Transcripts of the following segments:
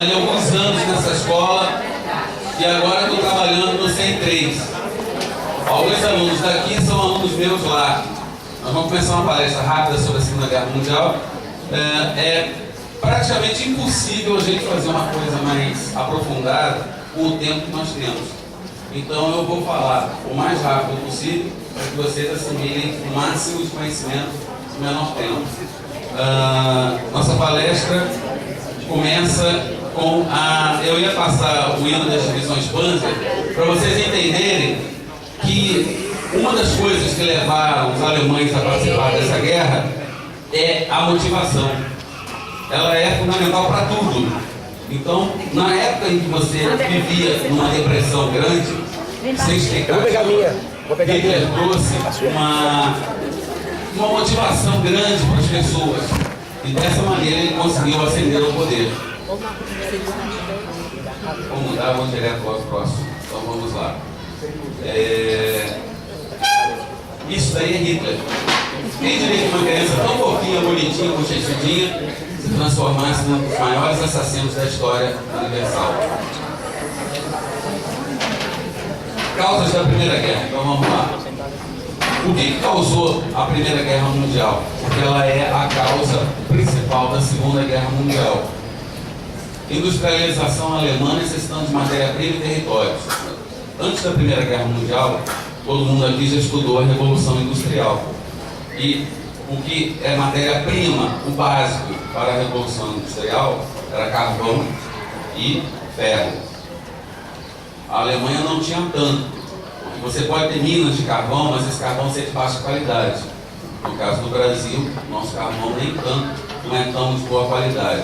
Há alguns anos nessa escola e agora estou trabalhando no 103. Alguns alunos daqui são alunos meus lá. Nós vamos começar uma palestra rápida sobre a Segunda Guerra Mundial. É praticamente impossível a gente fazer uma coisa mais aprofundada com o tempo que nós temos. Então eu vou falar o mais rápido possível para que vocês assimilem o máximo de conhecimento no menor tempo. Nossa palestra começa com eu ia passar o hino das divisões Panzer para vocês entenderem que uma das coisas que levaram os alemães a participar dessa guerra é a motivação. Ela é fundamental para tudo. Então, na época em que você vivia numa depressão grande, sem explicativa, Hitler trouxe uma motivação grande para as pessoas. E dessa maneira ele conseguiu ascender ao poder. Vamos mudar, vamos direto ao próximo. Então vamos lá. Isso daí é Hitler. Quem diria que uma criança tão fofinha, bonitinha, bochechudinha, se transformasse num dos maiores assassinos da história universal? Causas da Primeira Guerra. Então vamos lá. O que causou a Primeira Guerra Mundial? Porque ela é a causa principal da Segunda Guerra Mundial. Industrialização alemã necessitando de matéria-prima e territórios. Antes da Primeira Guerra Mundial, todo mundo aqui já estudou a Revolução Industrial. E o que é matéria-prima, o básico para a Revolução Industrial, era carvão e ferro. A Alemanha não tinha tanto. Você pode ter minas de carvão, mas esse carvão ser de baixa qualidade. No caso do Brasil, nosso carvão nem tanto, não é tão de boa qualidade.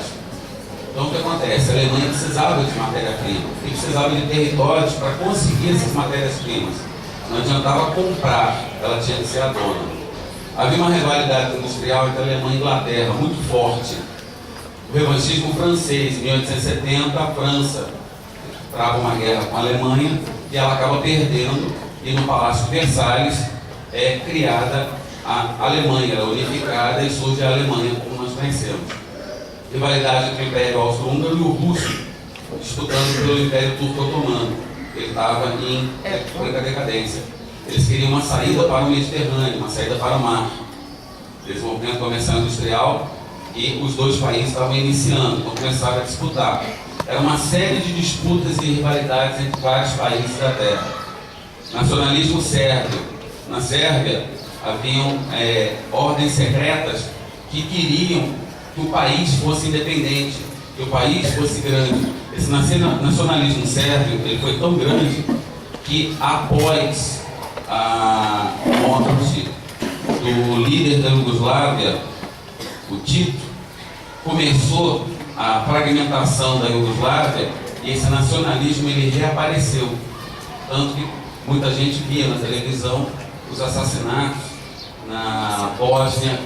Então o que acontece? A Alemanha precisava de matéria-prima e precisava de territórios para conseguir essas matérias-primas. Não adiantava comprar, ela tinha que ser a dona. Havia uma rivalidade industrial entre a Alemanha e a Inglaterra muito forte. O revanchismo francês, em 1870, a França trava uma guerra com a Alemanha e ela acaba perdendo. E no Palácio de Versalhes é criada a Alemanha, ela é unificada e surge a Alemanha como nós conhecemos. Rivalidade entre o Império Austro-Húngaro e o Russo, disputando pelo Império Turco-Otomano. Ele estava em completa decadência. Eles queriam uma saída para o Mediterrâneo, uma saída para o mar. Desenvolvimento comercial industrial e os dois países estavam iniciando, então começaram a disputar. Era uma série de disputas e rivalidades entre vários países da Terra. Nacionalismo sérvio. Na Sérvia haviam ordens secretas que queriam que o país fosse independente, que o país fosse grande. Esse nacionalismo sérvio ele foi tão grande que após a morte do líder da Iugoslávia, o Tito, começou a fragmentação da Iugoslávia e esse nacionalismo ele reapareceu. Tanto que muita gente via na televisão os assassinatos na Bósnia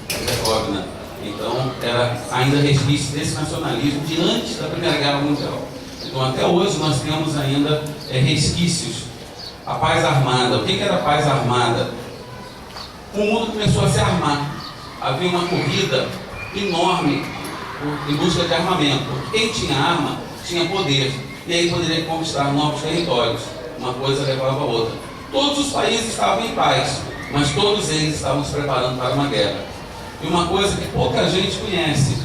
e Herzegovina. Então, era ainda resquício desse nacionalismo de antes da Primeira Guerra Mundial. Então, até hoje, nós temos ainda resquícios. A paz armada. O que era a paz armada? O mundo começou a se armar. Havia uma corrida enorme em busca de armamento. Quem tinha arma, tinha poder. E aí poderia conquistar novos territórios. Uma coisa levava a outra. Todos os países estavam em paz, mas todos eles estavam se preparando para uma guerra. E uma coisa que pouca gente conhece,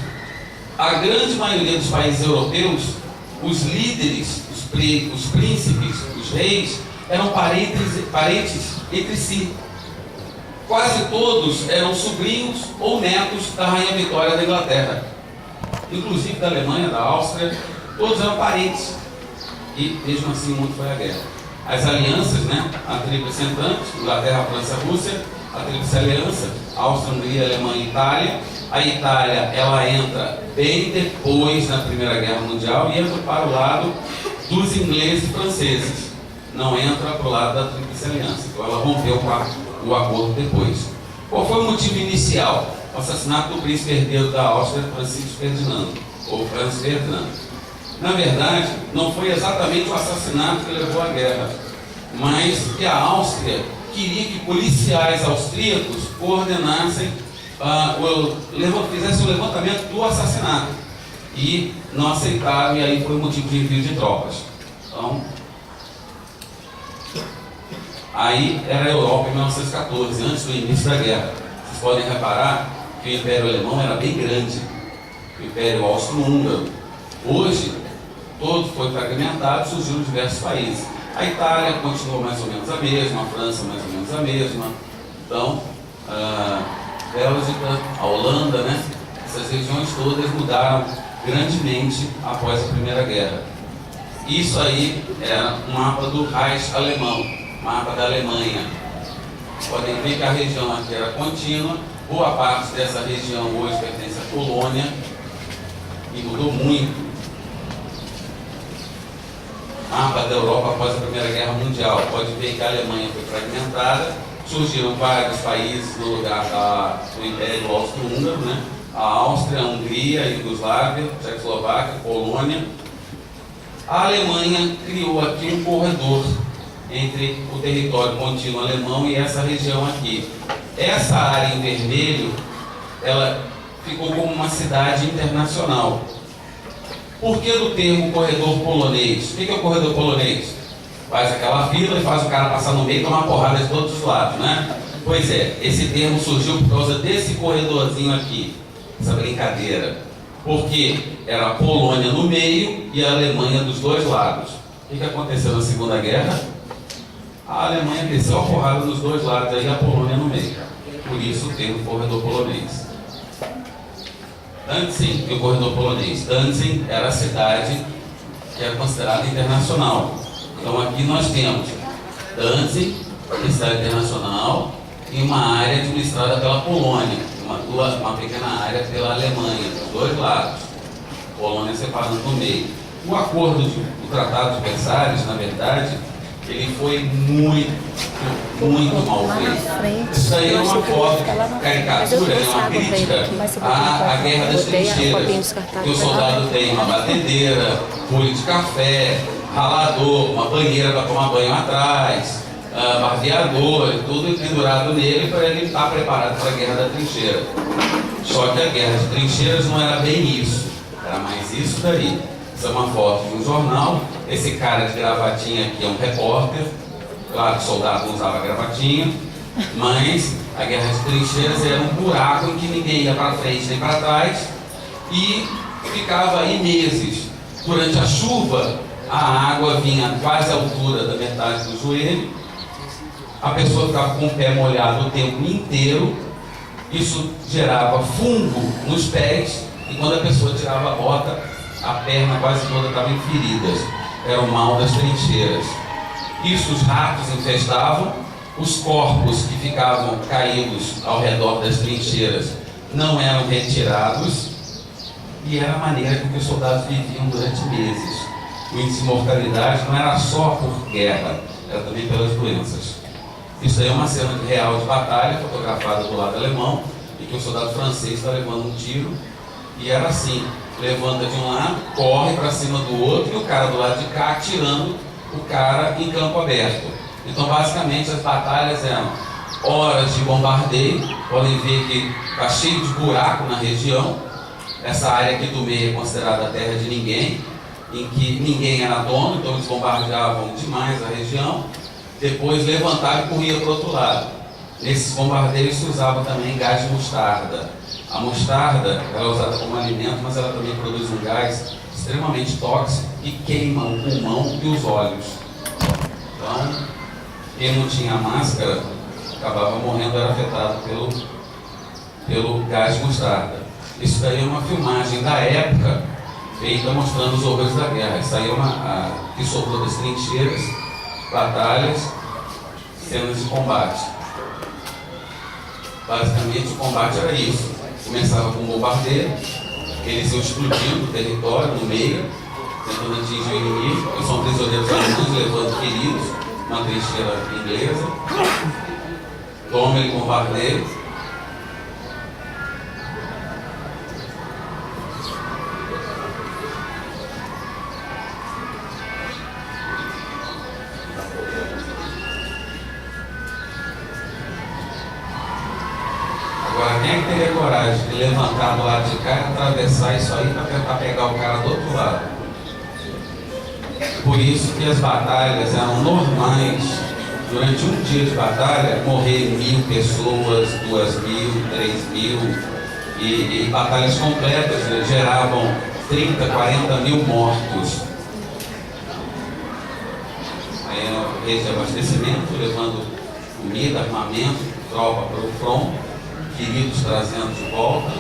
a grande maioria dos países europeus, os líderes, os príncipes, os reis, eram parentes entre si. Quase todos eram sobrinhos ou netos da Rainha Vitória da Inglaterra. Inclusive da Alemanha, da Áustria, todos eram parentes. E mesmo assim o mundo foi à guerra. As alianças, né? A Tríplice Entente, Inglaterra, França, Rússia, a Tríplice Aliança, Áustria, Hungria, Alemanha e Itália. A Itália, ela entra bem depois da Primeira Guerra Mundial e entra para o lado dos ingleses e franceses. Não entra para o lado da Tríplice Aliança. Então ela rompeu o acordo depois. Qual foi o motivo inicial? O assassinato do príncipe herdeiro da Áustria, Francisco Ferdinando, ou Franz Ferdinand. Na verdade, não foi exatamente o assassinato que levou à guerra, mas que a Áustria queria que policiais austríacos coordenassem, fizessem o levantamento do assassinato. e não aceitaram, e aí foi motivo de envio de tropas. Então, aí era a Europa em 1914, antes do início da guerra. Vocês podem reparar que o Império Alemão era bem grande, o Império Austro-Húngaro. Hoje, todo foi fragmentado e surgiram diversos países. A Itália continuou mais ou menos a mesma, a França mais ou menos a mesma. Então, a Bélgica, a Holanda, né? Essas regiões todas mudaram grandemente após a Primeira Guerra. Isso aí era um mapa do Reich alemão, mapa da Alemanha. Podem ver que a região aqui era contínua, boa parte dessa região hoje pertence à Polônia e mudou muito. Mapa da Europa após a Primeira Guerra Mundial. Pode ver que a Alemanha foi fragmentada, surgiram vários países no lugar do Império Austro-Húngaro, né? A Áustria, a Hungria, a Iugoslávia, a Tchecoslováquia, a Polônia. A Alemanha criou aqui um corredor entre o território contínuo alemão e essa região aqui. Essa área em vermelho, ela ficou como uma cidade internacional. Por que do termo corredor polonês? O que é o corredor polonês? Faz aquela fila e faz o cara passar no meio e tomar porrada de todos os lados, né? Pois é, esse termo surgiu por causa desse corredorzinho aqui, essa brincadeira. Porque era a Polônia no meio e a Alemanha dos dois lados. O que aconteceu na Segunda Guerra? A Alemanha desceu a porrada dos dois lados, aí a Polônia no meio. Por isso o termo corredor polonês. Danzig e o corredor polonês. Danzig era a cidade que era considerada internacional. Então aqui nós temos Danzig, cidade internacional, e uma área administrada pela Polônia, uma pequena área pela Alemanha, dos dois lados. Polônia separando no meio. O acordo do Tratado de Versalhes, na verdade, ele foi muito mal feito. Isso aí é uma foto, caricatura, é uma crítica à Guerra das Trincheiras. Que o soldado tem uma batedeira, folha de café, ralador, uma banheira para tomar banho atrás, barbeador, tudo pendurado nele para ele estar preparado para a Guerra da Trincheira. Só que a Guerra de Trincheiras não era bem isso, era mais isso daí. Essa é uma foto de um jornal. Esse cara de gravatinha aqui é um repórter. Claro que o soldado não usava gravatinha, mas a Guerra de Trincheiras era um buraco em que ninguém ia para frente nem para trás e ficava aí meses. Durante a chuva, a água vinha quase à altura da metade do joelho, a pessoa ficava com o pé molhado o tempo inteiro, isso gerava fungo nos pés e quando a pessoa tirava a bota, a perna quase toda estava em feridas. Era o mal das trincheiras. Isso os ratos infestavam, os corpos que ficavam caídos ao redor das trincheiras não eram retirados e era a maneira com que os soldados viviam durante meses. O índice de mortalidade não era só por guerra, era também pelas doenças. Isso aí é uma cena real de batalha, fotografada do lado alemão, em que o soldado francês está levando um tiro e era assim. Levanta de um lado, corre para cima do outro e o cara do lado de cá atirando o cara em campo aberto. Então basicamente as batalhas eram horas de bombardeio. Podem ver que está cheio de buraco na região. Essa área aqui do meio é considerada a terra de ninguém, em que ninguém era dono, então eles bombardeavam demais a região. Depois levantavam e corriam para o outro lado. Nesses bombardeios se usava também gás de mostarda. A mostarda ela é usada como alimento, mas ela também produz um gás extremamente tóxico que queima o pulmão e os olhos. Então, quem não tinha máscara acabava morrendo, era afetado pelo gás de mostarda. Isso daí é uma filmagem da época feita mostrando os horrores da guerra. Isso aí é que sobrou das trincheiras, batalhas, cenas de combate. Basicamente o combate era isso. Começava com um bombardeio, eles iam explodindo o território no meio, tentando atingir o inimigo. Eles são prisioneiros alemães levando feridos, uma trincheira inglesa. Toma ele bombardeio. Agora, quem é que teria coragem de levantar do lado de cá e atravessar isso aí para tentar pegar o cara do outro lado. Por isso que as batalhas eram normais. Durante um dia de batalha, morrer 1.000 pessoas, 2.000, 3.000, e batalhas completas, né, geravam 30, 40 mil mortos. Rede de abastecimento, levando comida, armamento, tropa para o front, feridos trazendo de volta.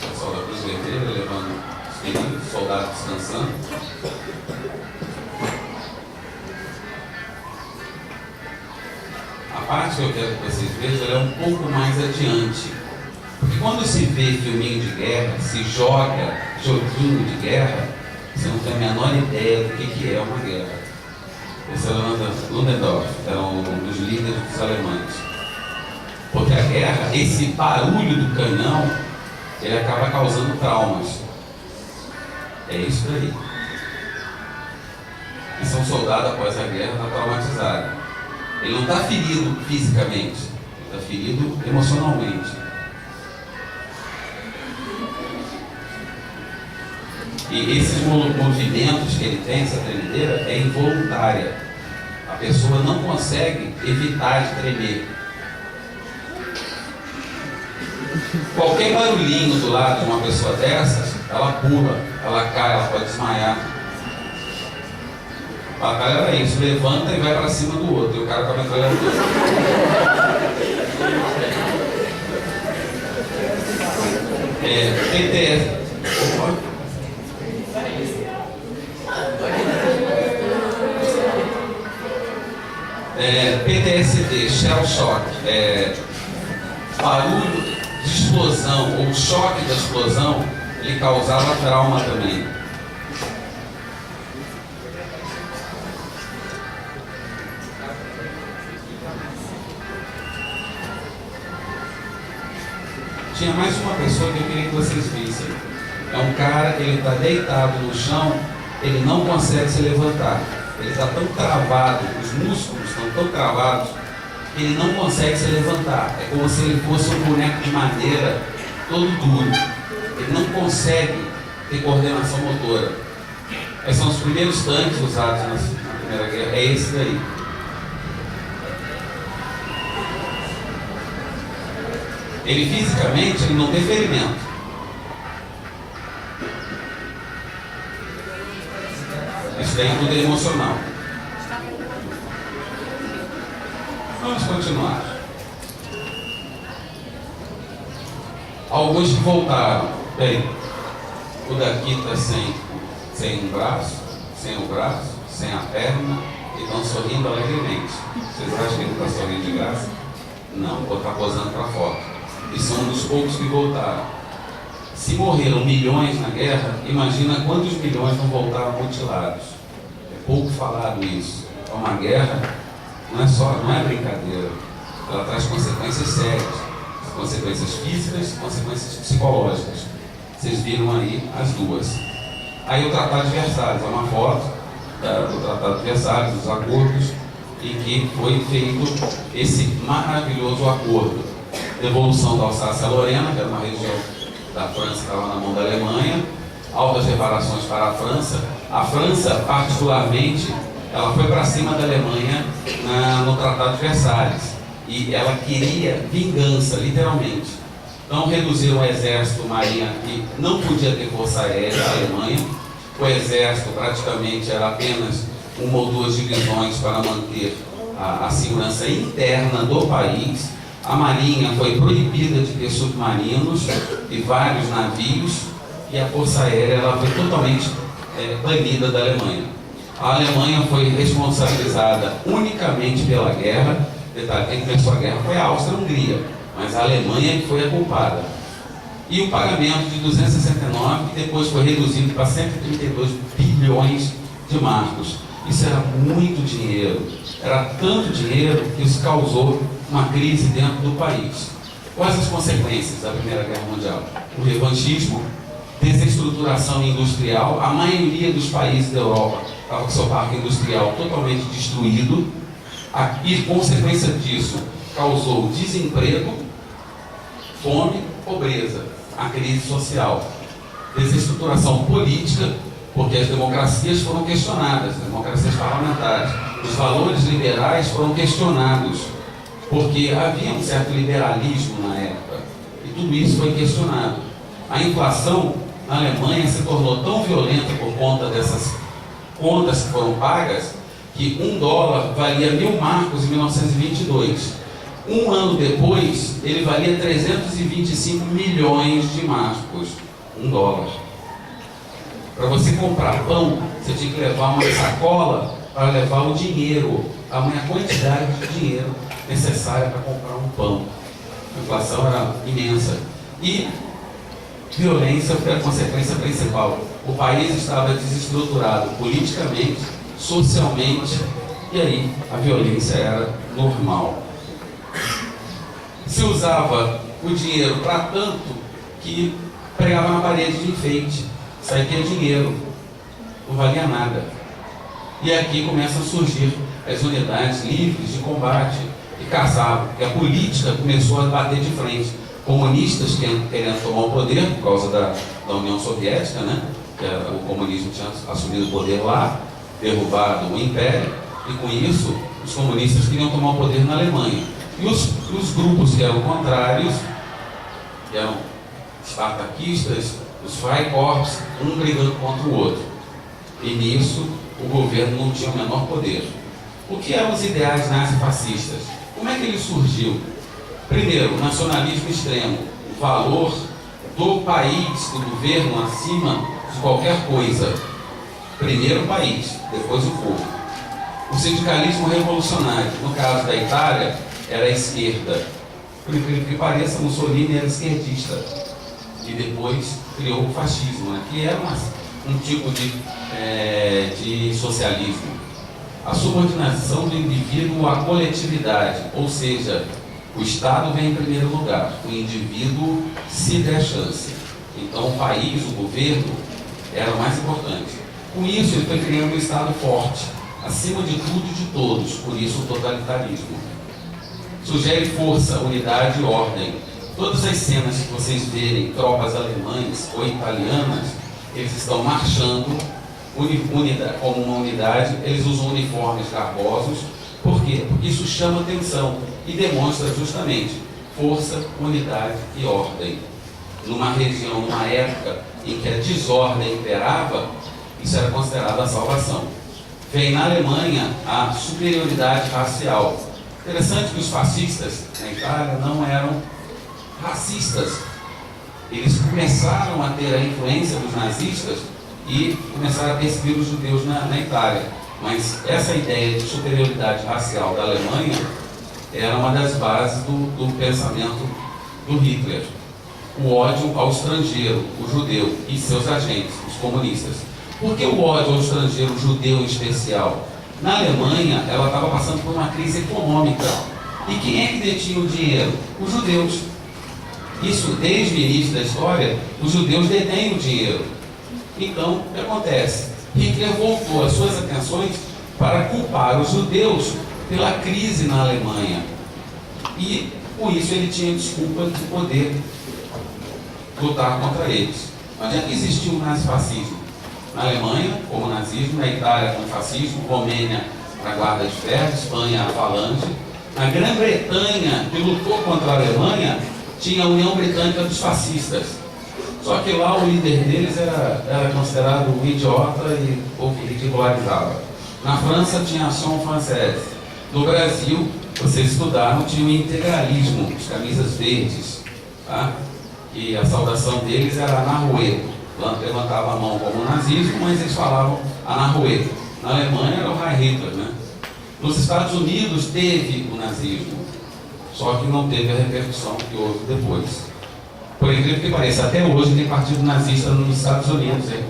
Pessoal da Cruz Vermelha levando os feridos, soldados descansando. A parte que eu quero que vocês vejam é um pouco mais adiante. Porque quando se vê filminho de guerra, se joga joguinho de guerra, você não tem a menor ideia do que é uma guerra. Esse era Ludendorff, era um dos líderes dos alemães. Porque a guerra, esse barulho do canhão, ele acaba causando traumas. É isso aí. E um soldado após a guerra está traumatizado. Ele não está ferido fisicamente, ele está ferido emocionalmente. E esses movimentos que ele tem, essa tremedeira, é involuntária. A pessoa não consegue evitar de tremer. Qualquer barulhinho do lado de uma pessoa dessas, ela pula, ela cai, ela pode desmaiar. A batalha era isso, levanta e vai para cima do outro, e o cara com a metralhadora. PTSD, shell shock, barulho de explosão ou choque da explosão, lhe causava trauma também. Tinha mais uma pessoa que eu queria que vocês vissem. É um cara que ele está deitado no chão, ele não consegue se levantar. Ele está tão travado, os músculos estão tão travados, que ele não consegue se levantar. É como se ele fosse um boneco de madeira, todo duro. Ele não consegue ter coordenação motora. Esses são os primeiros tanques usados na Primeira Guerra. É esse daí. Ele fisicamente ele não tem ferimento. Isso daí tudo é emocional. Vamos continuar. Alguns que voltaram. Bem, o daqui está sem um braço, sem o braço, sem a perna, e estão sorrindo alegremente. Vocês acham que ele está sorrindo de graça? Não, vou estar posando para foto. E são um dos poucos que voltaram. Se morreram milhões na guerra, imagina quantos milhões não voltaram mutilados. É pouco falado isso. É uma guerra, não é brincadeira. Ela traz consequências sérias, consequências físicas, consequências psicológicas. Vocês viram aí as duas. Aí o Tratado de Versalhes, é uma foto do Tratado de Versalhes, dos acordos, em que foi feito esse maravilhoso acordo. Devolução da Alsácia-Lorena, que era uma região da França que estava na mão da Alemanha, altas reparações para a França. A França, particularmente, ela foi para cima da Alemanha no Tratado de Versalhes, e ela queria vingança, literalmente. Então reduziram o exército, marinha, que não podia ter força aérea da Alemanha. O exército praticamente era apenas uma ou duas divisões para manter a segurança interna do país. A marinha foi proibida de ter submarinos e vários navios, e a força aérea ela foi totalmente banida da Alemanha. A Alemanha foi responsabilizada unicamente pela guerra. Detalhe, quem começou a guerra foi a Áustria-Hungria, mas a Alemanha que foi a culpada. E o pagamento de 269, que depois foi reduzido para 132 bilhões de marcos. Isso era muito dinheiro. Era tanto dinheiro que isso causou uma crise dentro do país. Quais as consequências da Primeira Guerra Mundial? O revanchismo, desestruturação industrial. A maioria dos países da Europa estava com seu parque industrial totalmente destruído. E, consequência disso, causou desemprego, fome, pobreza, a crise social, desestruturação política, porque as democracias foram questionadas, as democracias parlamentares, os valores liberais foram questionados, porque havia um certo liberalismo na época, e tudo isso foi questionado. A inflação na Alemanha se tornou tão violenta por conta dessas contas que foram pagas, que $1 valia 1.000 marcos em 1922. Um ano depois, ele valia 325 milhões de marcos, $1. Para você comprar pão, você tinha que levar uma sacola para levar o dinheiro, a quantidade de dinheiro necessária para comprar um pão. A inflação era imensa. E violência foi a consequência principal. O país estava desestruturado politicamente, socialmente, e aí a violência era normal. Se usava o dinheiro para tanto que pregava na parede de enfeite, saía dinheiro, não valia nada. E aqui começam a surgir as unidades livres de combate e caçavam, porque a política começou a bater de frente. Comunistas querendo tomar o poder por causa da União Soviética, né? Que o comunismo tinha assumido o poder lá, derrubado o império, e com isso os comunistas queriam tomar o poder na Alemanha. E os grupos que eram contrários, que eram espartaquistas, os Freikorps, um brigando contra o outro. E nisso o governo não tinha o menor poder. O que eram os ideais nazifascistas? Como é que ele surgiu? Primeiro, o nacionalismo extremo, o valor do país, do governo acima de qualquer coisa. Primeiro o país, depois o povo. O sindicalismo revolucionário, no caso da Itália, era a esquerda. Por incrível que pareça, Mussolini era esquerdista. E depois criou o fascismo, né? Que era um tipo de socialismo. A subordinação do indivíduo à coletividade, ou seja, o Estado vem em primeiro lugar, o indivíduo se der chance. Então o país, o governo, era o mais importante. Com isso ele foi criando um Estado forte, acima de tudo e de todos, por isso o totalitarismo. Sugere força, unidade e ordem. Todas as cenas que vocês verem, tropas alemãs ou italianas, eles estão marchando como uma unidade, eles usam uniformes garbosos. Por quê? Porque isso chama atenção e demonstra justamente força, unidade e ordem. Numa região, numa época em que a desordem imperava, isso era considerado a salvação. Vem na Alemanha a superioridade racial. Interessante que os fascistas na Itália não eram racistas. Eles começaram a ter a influência dos nazistas e começaram a perseguir os judeus na Itália. Mas essa ideia de superioridade racial da Alemanha era uma das bases do pensamento do Hitler. O ódio ao estrangeiro, o judeu e seus agentes, os comunistas. Por que o ódio ao estrangeiro, o judeu em especial? Na Alemanha, ela estava passando por uma crise econômica. E quem é que detinha o dinheiro? Os judeus. Isso, desde o início da história, os judeus detêm o dinheiro. Então, o que acontece? Hitler voltou as suas atenções para culpar os judeus pela crise na Alemanha. E, com isso, ele tinha desculpa de poder lutar contra eles. Onde é que existiu o nazifascismo? Na Alemanha, como nazismo, na Itália, como fascismo, Romênia, a Guarda de Ferro, Espanha, a Falange. Na Grã-Bretanha, que lutou contra a Alemanha, tinha a União Britânica dos Fascistas. Só que lá o líder deles era considerado um idiota e o povo ridicularizava. Na França tinha a Action Française. No Brasil, vocês estudaram, tinha o integralismo, as camisas verdes, tá? E a saudação deles era Anahuê. Levantava a mão como nazismo, mas eles falavam Anahuê. Na Alemanha era o Heil Hitler, né? Nos Estados Unidos teve o nazismo, só que não teve a repercussão que houve depois. Por incrível que pareça, até hoje tem partido nazista nos Estados Unidos. Hein?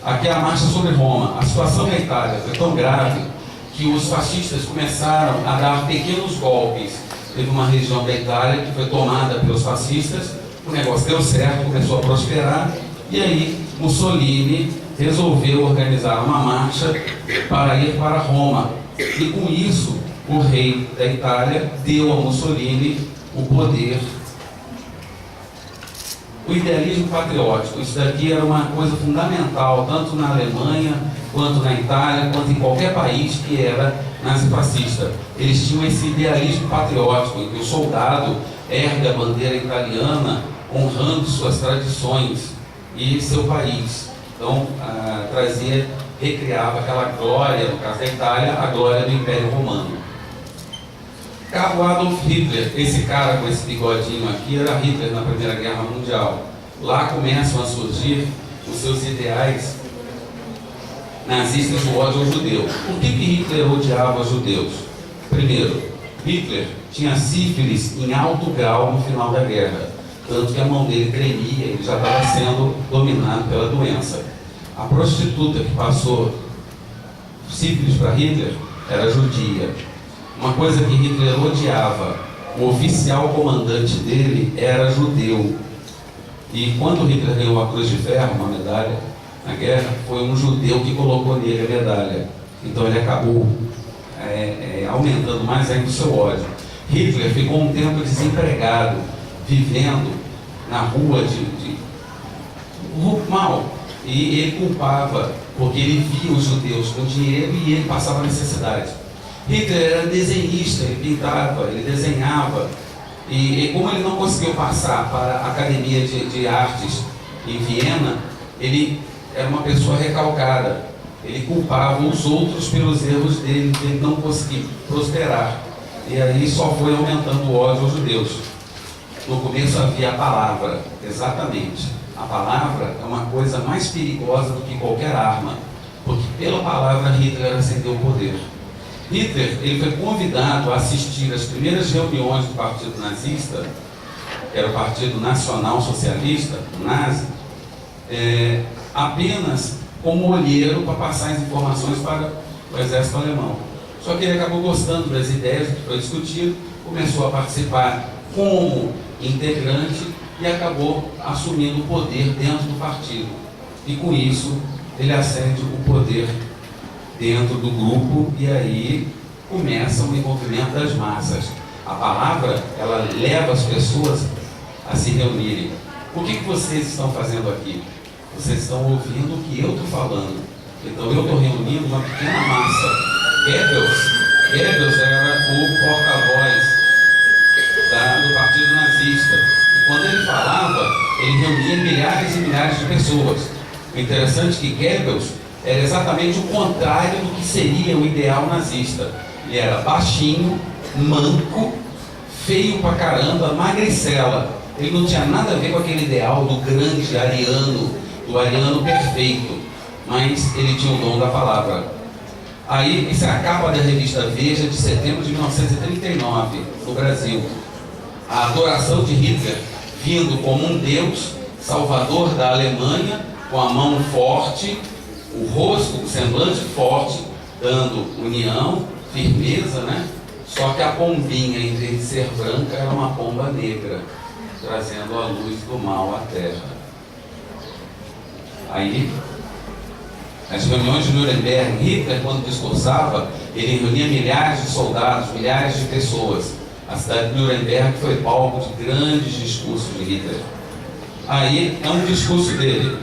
Aqui é a marcha sobre Roma. A situação na Itália foi tão grave que os fascistas começaram a dar pequenos golpes. Teve uma região da Itália que foi tomada pelos fascistas, o negócio deu certo, começou a prosperar, e aí Mussolini resolveu organizar uma marcha para ir para Roma. E com isso, o rei da Itália deu a Mussolini o poder. O idealismo patriótico, isso daqui era uma coisa fundamental, tanto na Alemanha, quanto na Itália, quanto em qualquer país que era nazifascista. Eles tinham esse idealismo patriótico, em que o soldado ergue a bandeira italiana, honrando suas tradições e seu país. Então, recriava aquela glória, no caso da Itália, a glória do Império Romano. Cabo Adolf Hitler, esse cara com esse bigodinho aqui, era Hitler na Primeira Guerra Mundial. Lá começam a surgir os seus ideais nazistas do ódio aos judeus. Por que Hitler odiava os judeus? Primeiro, Hitler tinha sífilis em alto grau no final da guerra, tanto que a mão dele tremia, ele já estava sendo dominado pela doença. A prostituta que passou sífilis para Hitler era judia. Uma coisa que Hitler odiava, o oficial comandante dele era judeu. E quando Hitler ganhou a Cruz de Ferro, uma medalha, na guerra, foi um judeu que colocou nele a medalha. Então ele acabou aumentando mais ainda o seu ódio. Hitler ficou um tempo desempregado, vivendo na rua mal. E ele culpava, porque ele via os judeus com dinheiro e ele passava necessidade. Hitler era desenhista, ele pintava, ele desenhava, e como ele não conseguiu passar para a Academia de Artes em Viena, ele era uma pessoa recalcada, ele culpava os outros pelos erros dele, de ele não conseguir prosperar, e aí só foi aumentando o ódio aos judeus. No começo havia a palavra, exatamente, a palavra é uma coisa mais perigosa do que qualquer arma, porque pela palavra Hitler ascendeu o poder. Hitler ele foi convidado a assistir às primeiras reuniões do Partido Nazista, que era o Partido Nacional Socialista, o nazi, apenas como olheiro para passar as informações para o exército alemão. Só que ele acabou gostando das ideias que foi discutido, começou a participar como integrante e acabou assumindo o poder dentro do partido. E com isso ele ascende o poder dentro do grupo, e aí começa o envolvimento das massas. A palavra, ela leva as pessoas a se reunirem. O que vocês estão fazendo aqui? Vocês estão ouvindo o que eu estou falando. Então eu estou reunindo uma pequena massa. Goebbels era o porta-voz do partido nazista. E quando ele falava, ele reunia milhares e milhares de pessoas. O interessante é que Goebbels era exatamente o contrário do que seria o ideal nazista. Ele era baixinho, manco, feio pra caramba, magricela. Ele não tinha nada a ver com aquele ideal do grande ariano, do ariano perfeito, mas ele tinha o dom da palavra. Aí, isso é a capa da revista Veja de setembro de 1939, no Brasil. A adoração de Hitler vindo como um deus, salvador da Alemanha, com a mão forte, o rosto, o semblante forte, dando união, firmeza, né? Só que a pombinha, em vez de ser branca, era uma pomba negra, trazendo a luz do mal à terra. Aí, nas reuniões de Nuremberg, Hitler, quando discursava, ele reunia milhares de soldados, milhares de pessoas. A cidade de Nuremberg foi palco de grandes discursos de Hitler. Aí é um discurso dele.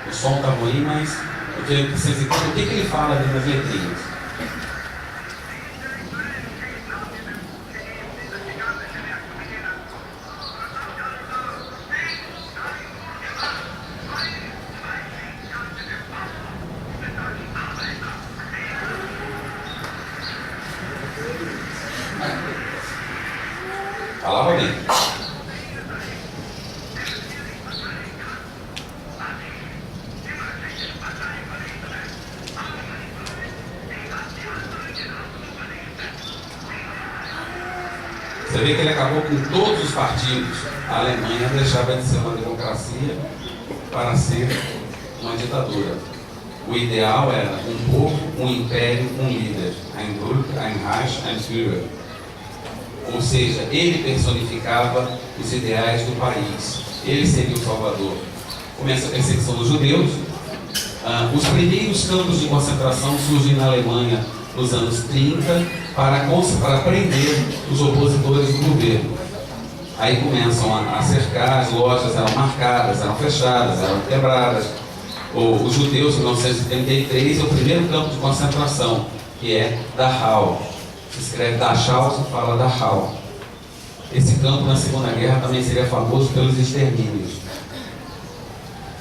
O som está ruim, mas eu quero que vocês entendam o que ele fala ali nas letrinhas. Falava bem. Você vê que ele acabou com todos os partidos. A Alemanha deixava de ser uma democracia para ser uma ditadura. O ideal era um povo, um império, um líder. Ein Volk, ein Reich, ein Führer. Ou seja, ele personificava os ideais do país. Ele seria o salvador. Começa a perseguição dos judeus. Os primeiros campos de concentração surgem na Alemanha nos anos 30 para prender os opositores do governo. Aí começam a cercar, as lojas eram marcadas, eram fechadas, eram quebradas. Os judeus, em 1933, é o primeiro campo de concentração, que é Dachau. Se escreve Dachau, se fala Dachau. Esse campo na Segunda Guerra também seria famoso pelos extermínios.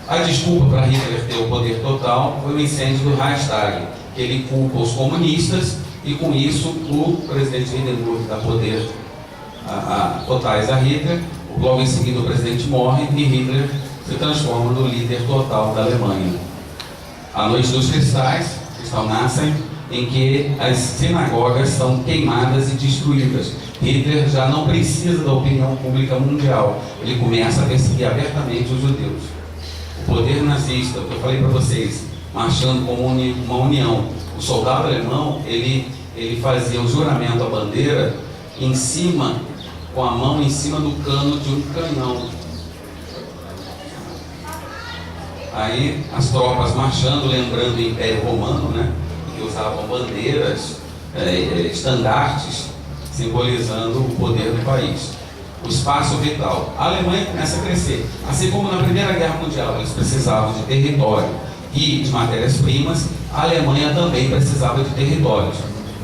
A desculpa para Hitler ter o poder total foi o incêndio do Reichstag, que ele culpa os comunistas e com isso o presidente Hindenburg dá poder totais a Hitler. Logo em seguida o presidente morre e Hitler se transforma no líder total da Alemanha. A Noite dos Cristais, cristal nascem, em que as sinagogas são queimadas e destruídas. Hitler já não precisa da opinião pública mundial, ele começa a perseguir abertamente os judeus. O poder nazista, que eu falei para vocês, marchando como uma união. O soldado alemão, ele fazia o juramento à bandeira com a mão em cima do cano de um canhão. Aí as tropas marchando, lembrando o Império Romano, né, que usavam bandeiras, estandartes, simbolizando o poder do país. O espaço vital. A Alemanha começa a crescer. Assim como na Primeira Guerra Mundial eles precisavam de território e de matérias-primas, a Alemanha também precisava de territórios.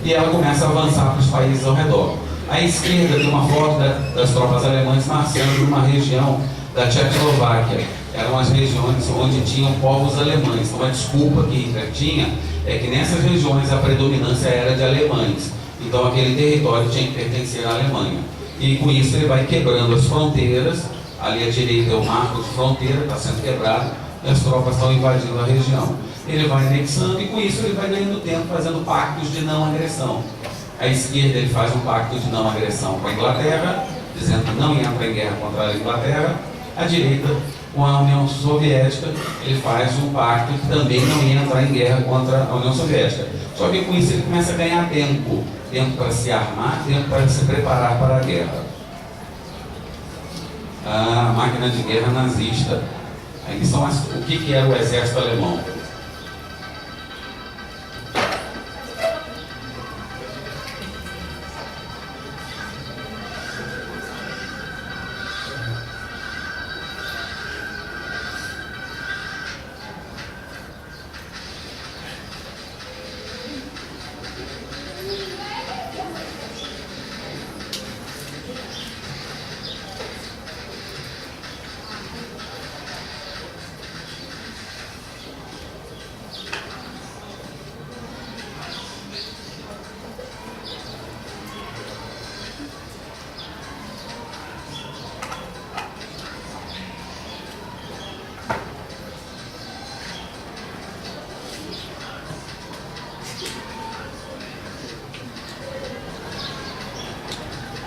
E ela começa a avançar para os países ao redor. À esquerda tem uma foto das tropas alemãs marchando numa região da Tchecoslováquia. Eram as regiões onde tinham povos alemães. Então a desculpa que Hitler tinha é que nessas regiões a predominância era de alemães. Então aquele território tinha que pertencer à Alemanha. E com isso ele vai quebrando as fronteiras. Ali à direita é o marco de fronteira, está sendo quebrado, e as tropas estão invadindo a região. Ele vai anexando e com isso ele vai ganhando tempo, fazendo pactos de não agressão. À esquerda ele faz um pacto de não agressão com a Inglaterra, dizendo que não entra em guerra contra a Inglaterra. À direita, com a União Soviética, ele faz um pacto que também não entra em guerra contra a União Soviética. Só que com isso ele começa a ganhar tempo para se armar, tempo para se preparar para a guerra. A máquina de guerra nazista. Aí são o que era o exército alemão?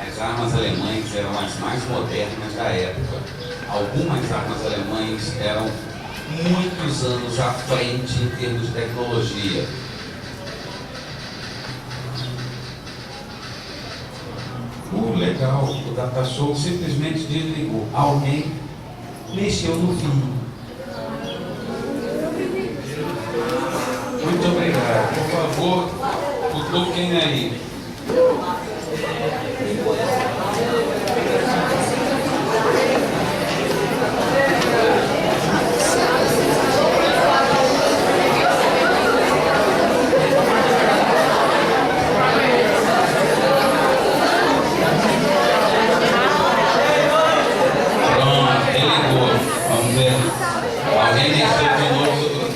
As armas alemãs eram as mais modernas da época. Algumas armas alemãs eram muitos anos à frente em termos de tecnologia. Legal, o Data Show simplesmente desligou. Alguém mexeu no fio. Muito obrigado. Por favor, toquem aí.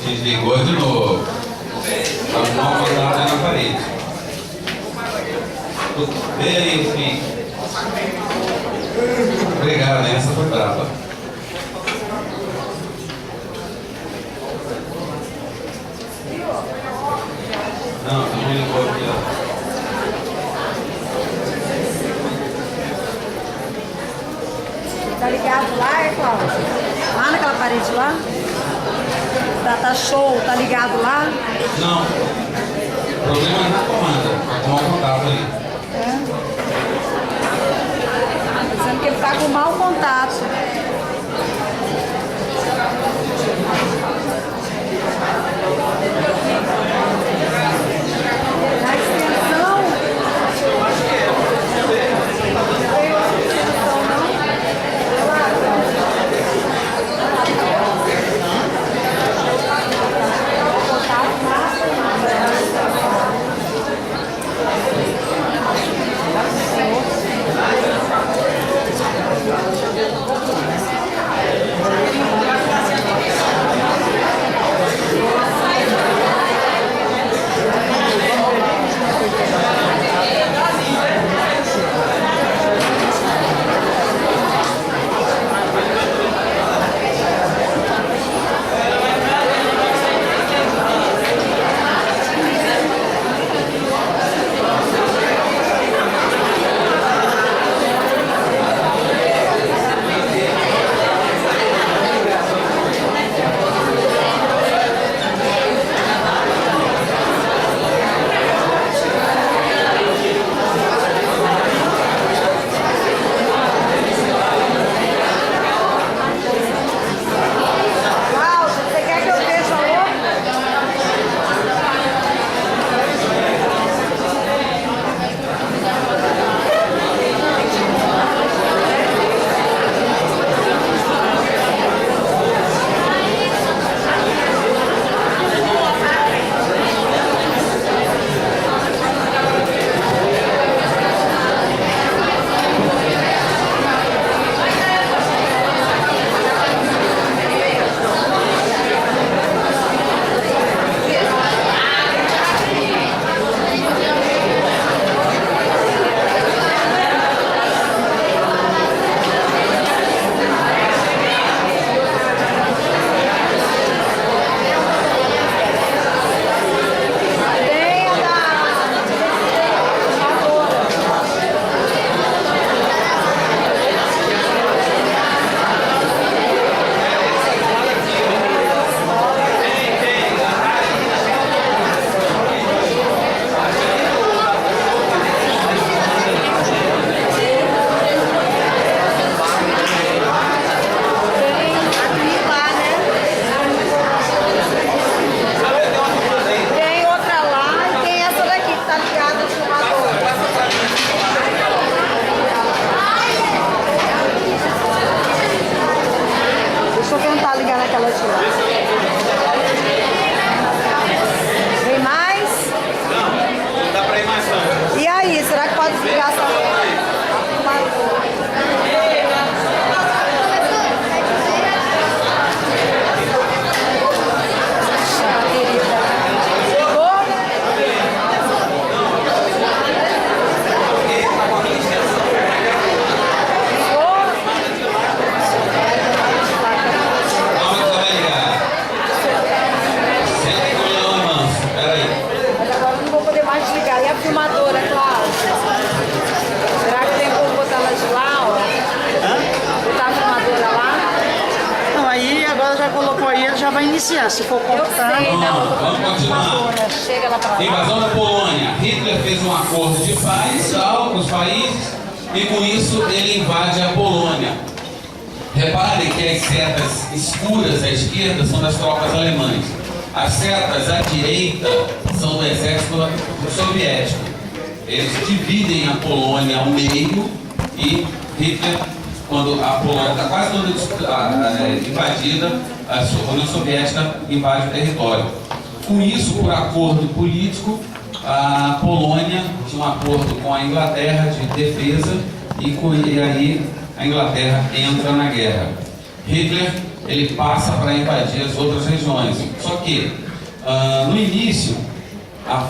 Desligou de novo. Vamos dar uma olhada na parede. Enfim. Obrigado, né? Essa foi brava. Não ligou aqui, ó. Tá ligado lá, Cláudio? Lá naquela parede lá? Data Show, tá ligado lá? Não. O problema é na tomada. Vai tomar um contato ali. É. Tá dizendo que ele tá com mau contato. Mas ela de lá. Tem mais? Não dá pra ir mais longe. E aí, será que pode ficar essa... Desligar. E a filmadora, Cláudia? Será que tem como botar ela de lá, ó? Botar a filmadora lá? Não, aí agora já colocou aí, ele já vai iniciar. Se for Eu cortar. sei, não. Vamos continuar. Chega lá pra lá. Invasão da Polônia. Hitler fez um acordo de paz tal, com os países e com isso ele invade a Polônia. Reparem que as setas escuras à esquerda são das tropas alemãs. As setas à direita são do exército soviético. Eles dividem a Polônia ao meio e Hitler, quando a Polônia está quase toda invadida, a União Soviética invade o território. Com isso, por acordo político, a Polônia tinha um acordo com a Inglaterra de defesa e aí a Inglaterra entra na guerra. Hitler ele passa para invadir as outras regiões. Só que, no início, a